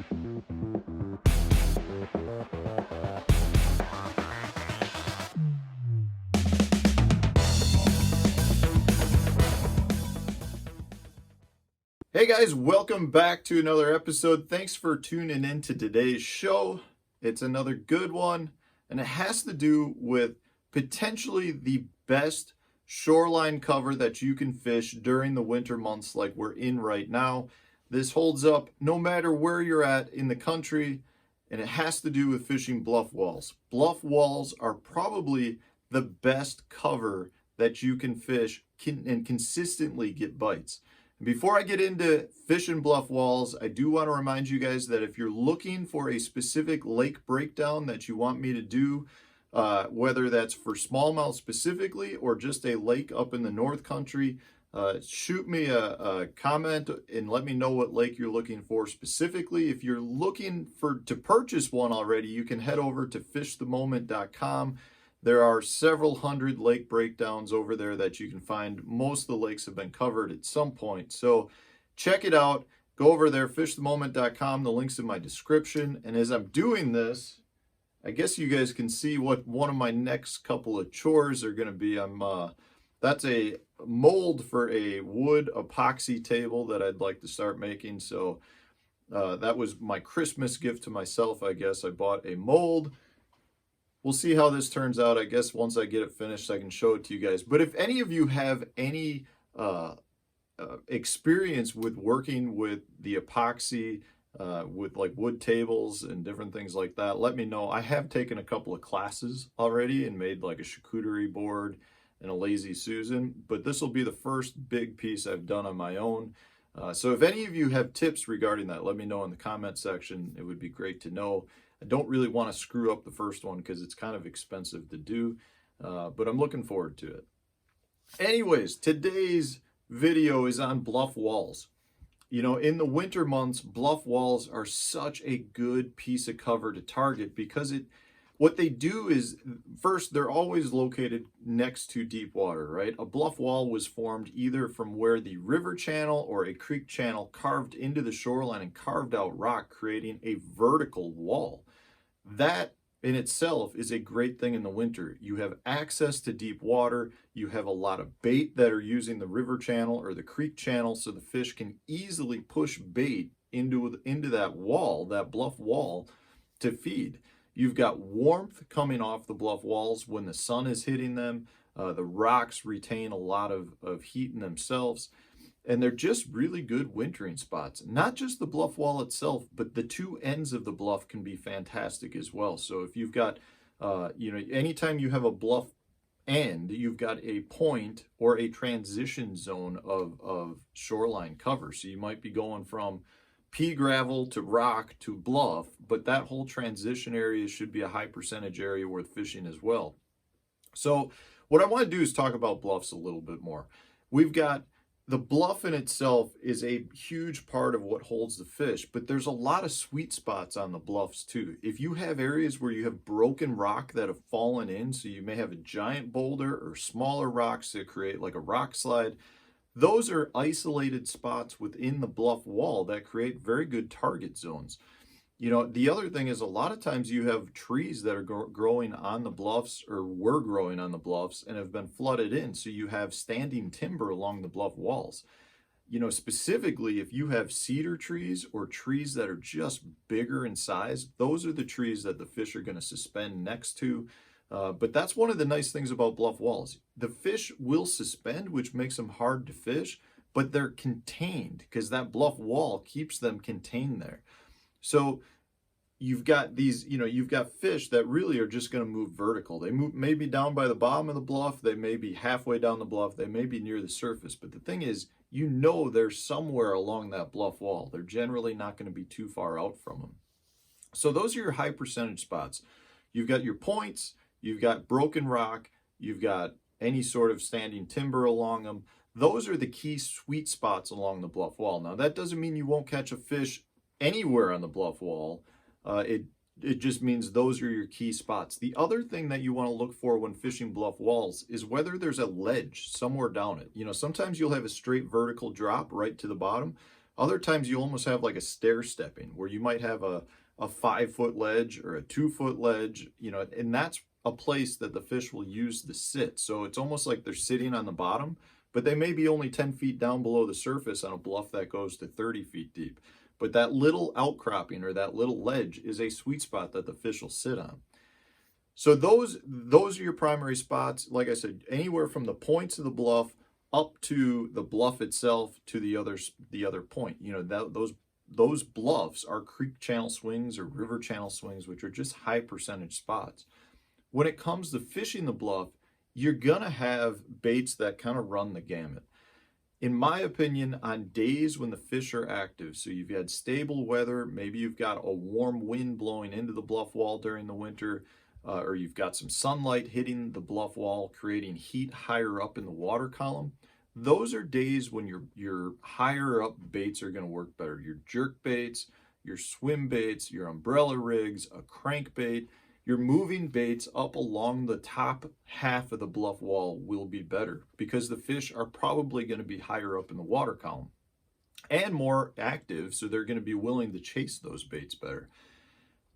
Hey guys, welcome back to another episode. Thanks for tuning in to today's show. It's another good one, and it has to do with potentially the best shoreline cover that you can fish during the winter months like we're in right now. This holds up no matter where you're at in the country, and it has to do with fishing bluff walls. Bluff walls are probably the best cover that you can fish and consistently get bites. Before I get into fishing bluff walls, I do want to remind you guys that if you're looking for a specific lake breakdown that you want me to do, whether that's for smallmouth specifically or just a lake up in the North Country, shoot me a comment and let me know what lake you're looking for specifically. If you're looking to purchase one already, you can head over to fishthemoment.com. There are several hundred lake breakdowns over there that you can find. Most of the lakes have been covered at some point. So check it out. Go over there, fishthemoment.com. The link's in my description. And as I'm doing this, I guess you guys can see what one of my next couple of chores are going to be. That's a mold for a wood epoxy table that I'd like to start making. So that was my Christmas gift to myself, I guess. I bought a mold. We'll see how this turns out. I guess once I get it finished, I can show it to you guys. But if any of you have any experience with working with the epoxy, with like wood tables and different things like that, let me know. I have taken a couple of classes already and made like a charcuterie board and a Lazy Susan, but this will be the first big piece I've done on my own. So if any of you have tips regarding that, let me know in the comment section. It would be great to know. I don't really want to screw up the first one because it's kind of expensive to do, but I'm looking forward to it. Anyways, today's video is on bluff walls. You know, in the winter months, bluff walls are such a good piece of cover to target because what they do is, first, they're always located next to deep water, right? A bluff wall was formed either from where the river channel or a creek channel carved into the shoreline and carved out rock, creating a vertical wall. That in itself is a great thing in the winter. You have access to deep water. You have a lot of bait that are using the river channel or the creek channel, so the fish can easily push bait into that wall, that bluff wall, to feed. You've got warmth coming off the bluff walls when the sun is hitting them. The rocks retain a lot of heat in themselves. And they're just really good wintering spots. Not just the bluff wall itself, but the two ends of the bluff can be fantastic as well. So if you've got, anytime you have a bluff end, you've got a point or a transition zone of shoreline cover. So you might be going from pea gravel to rock to bluff, but that whole transition area should be a high percentage area worth fishing as well. So what I want to do is talk about bluffs a little bit more. We've got the bluff in itself is a huge part of what holds the fish, but there's a lot of sweet spots on the bluffs too. If you have areas where you have broken rock that have fallen in, so you may have a giant boulder or smaller rocks that create like a rock slide, those are isolated spots within the bluff wall that create very good target zones. You know, the other thing is a lot of times you have trees that are growing on the bluffs or were growing on the bluffs and have been flooded in. So you have standing timber along the bluff walls. You know, specifically, if you have cedar trees or trees that are just bigger in size, those are the trees that the fish are going to suspend next to. But that's one of the nice things about bluff walls. The fish will suspend, which makes them hard to fish, but they're contained because that bluff wall keeps them contained there. So you've got these, you've got fish that really are just going to move vertical. They move maybe down by the bottom of the bluff. They may be halfway down the bluff. They may be near the surface. But the thing is, they're somewhere along that bluff wall. They're generally not going to be too far out from them. So those are your high percentage spots. You've got your points. You've got broken rock. You've got any sort of standing timber along them. Those are the key sweet spots along the bluff wall. Now, that doesn't mean you won't catch a fish anywhere on the bluff wall. It just means those are your key spots. The other thing that you want to look for when fishing bluff walls is whether there's a ledge somewhere down it. Sometimes you'll have a straight vertical drop right to the bottom, Other times you almost have like a stair stepping where you might have a 5-foot ledge or a 2-foot ledge, you know, and that's a place that the fish will use to sit. So it's almost like they're sitting on the bottom, but they may be only 10 feet down below the surface on a bluff that goes to 30 feet deep. But that little outcropping or that little ledge is a sweet spot that the fish will sit on. So those are your primary spots. Like I said, anywhere from the points of the bluff up to the bluff itself to the other point. You know, those bluffs are creek channel swings or river channel swings, which are just high percentage spots. When it comes to fishing the bluff, you're gonna have baits that kind of run the gamut. In my opinion, on days when the fish are active, so you've had stable weather, maybe you've got a warm wind blowing into the bluff wall during the winter, or you've got some sunlight hitting the bluff wall, creating heat higher up in the water column, those are days when your higher up baits are going to work better. Your jerk baits, your swim baits, your umbrella rigs, a crankbait, your moving baits up along the top half of the bluff wall will be better because the fish are probably going to be higher up in the water column and more active, so they're going to be willing to chase those baits better.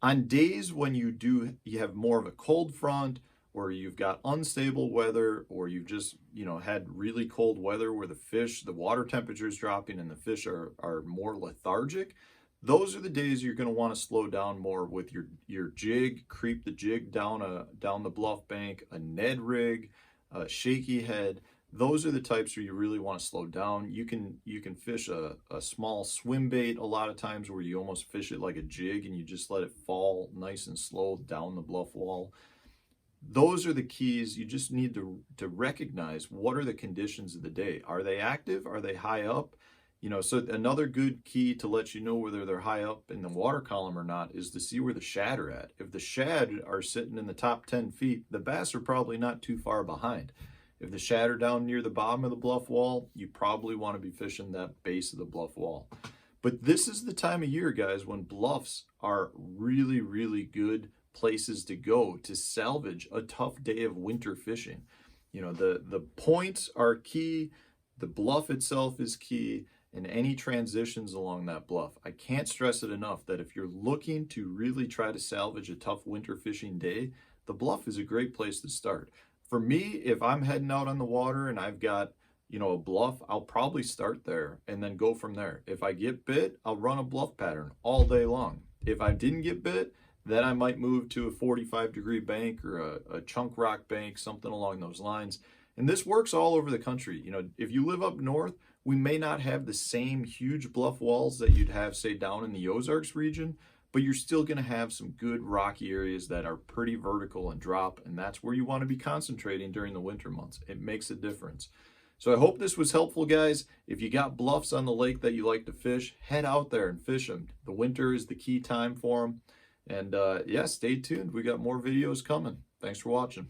On days when you have more of a cold front, or you've got unstable weather, or you've just, you know, had really cold weather where the water temperature is dropping and the fish are more lethargic, those are the days you're going to want to slow down more with your jig, creep the jig down the bluff bank, a Ned rig, a shaky head. Those are the types where you really want to slow down. You can fish a small swim bait a lot of times where you almost fish it like a jig and you just let it fall nice and slow down the bluff wall. Those are the keys. You just need to recognize what are the conditions of the day. Are they active? Are they high up? You know, so another good key to let you know whether they're high up in the water column or not is to see where the shad are at. If the shad are sitting in the top 10 feet, the bass are probably not too far behind. If the shad are down near the bottom of the bluff wall, you probably want to be fishing that base of the bluff wall. But this is the time of year, guys, when bluffs are really, really good places to go to salvage a tough day of winter fishing. You know, the points are key, the bluff itself is key, and any transitions along that bluff. I can't stress it enough that if you're looking to really try to salvage a tough winter fishing day, the bluff is a great place to start. For me, if I'm heading out on the water and I've got, you know, a bluff, I'll probably start there and then go from there. If I get bit, I'll run a bluff pattern all day long. If I didn't get bit, then I might move to a 45-degree bank or a chunk rock bank, something along those lines. And this works all over the country. You know, if you live up north, we may not have the same huge bluff walls that you'd have, say, down in the Ozarks region, but you're still going to have some good rocky areas that are pretty vertical and drop, and that's where you want to be concentrating during the winter months. It makes a difference. So I hope this was helpful, guys. If you got bluffs on the lake that you like to fish, head out there and fish them. The winter is the key time for them. And yeah, stay tuned. We got more videos coming. Thanks for watching.